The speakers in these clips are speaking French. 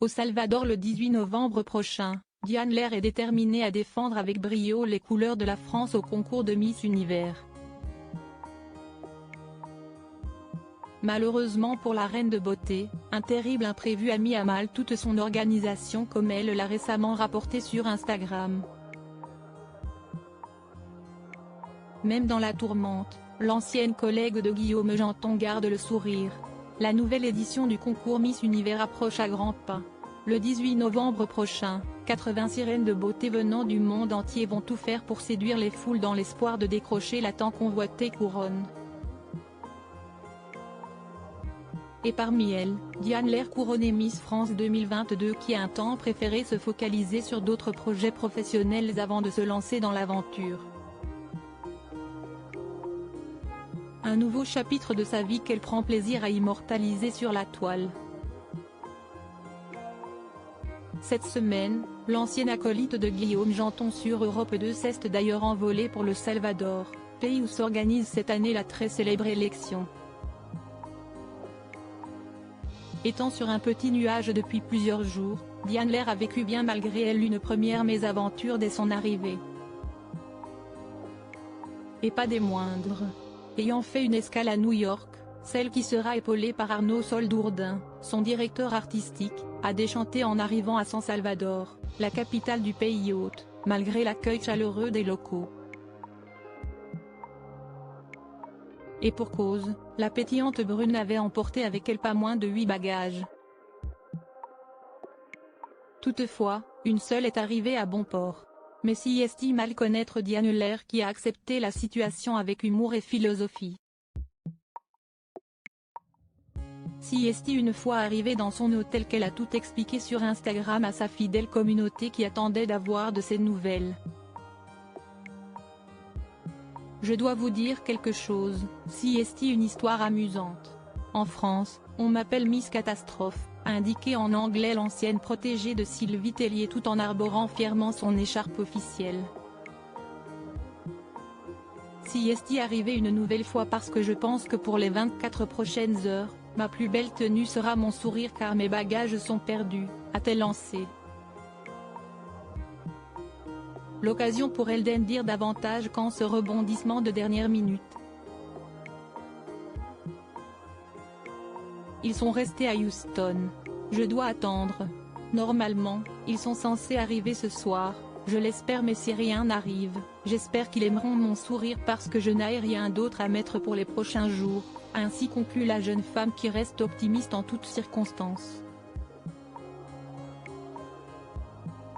Au Salvador le 18 novembre prochain, Diane Lair est déterminée à défendre avec brio les couleurs de la France au concours de Miss Univers. Malheureusement pour la reine de beauté, un terrible imprévu a mis à mal toute son organisation comme elle l'a récemment rapporté sur Instagram. Même dans la tourmente, l'ancienne collègue de Guillaume Janton garde le sourire. La nouvelle édition du concours Miss Univers approche à grands pas. Le 18 novembre prochain, 86 reines de beauté venant du monde entier vont tout faire pour séduire les foules dans l'espoir de décrocher la tant convoitée couronne. Et parmi elles, Diane Lair couronnée Miss France 2022 qui a un temps préféré se focaliser sur d'autres projets professionnels avant de se lancer dans l'aventure. Un nouveau chapitre de sa vie qu'elle prend plaisir à immortaliser sur la toile. Cette semaine, l'ancienne acolyte de Guillaume Janton sur Europe 2 s'est d'ailleurs envolée pour le Salvador, pays où s'organise cette année la très célèbre élection. Étant sur un petit nuage depuis plusieurs jours, Diane Lair a vécu bien malgré elle une première mésaventure dès son arrivée. Et pas des moindres. Ayant fait une escale à New York, celle qui sera épaulée par Arnaud Soldourdin, son directeur artistique, a déchanté en arrivant à San Salvador, la capitale du pays hôte, malgré l'accueil chaleureux des locaux. Et pour cause, la pétillante brune avait emporté avec elle pas moins de 8 bagages. Toutefois, une seule est arrivée à bon port. Mais si estime mal connaître Diane Lair qui a accepté la situation avec humour et philosophie. Si est une fois arrivée dans son hôtel qu'elle a tout expliqué sur Instagram à sa fidèle communauté qui attendait d'avoir de ses nouvelles. Je dois vous dire quelque chose, si est une histoire amusante. En France, on m'appelle Miss Catastrophe, a indiqué en anglais l'ancienne protégée de Sylvie Tellier tout en arborant fièrement son écharpe officielle. Si est arrivée une nouvelle fois parce que je pense que pour les 24 prochaines heures, ma plus belle tenue sera mon sourire car mes bagages sont perdus, a-t-elle lancé. L'occasion pour elle d'en dire davantage quand ce rebondissement de dernière minute. Ils sont restés à Houston. Je dois attendre. Normalement, ils sont censés arriver ce soir, je l'espère mais si rien n'arrive, j'espère qu'ils aimeront mon sourire parce que je n'ai rien d'autre à mettre pour les prochains jours, a ainsi conclut la jeune femme qui reste optimiste en toutes circonstances.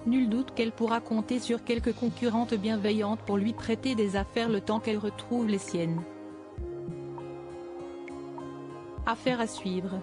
Nul doute qu'elle pourra compter sur quelques concurrentes bienveillantes pour lui prêter des affaires le temps qu'elle retrouve les siennes. Affaire à suivre.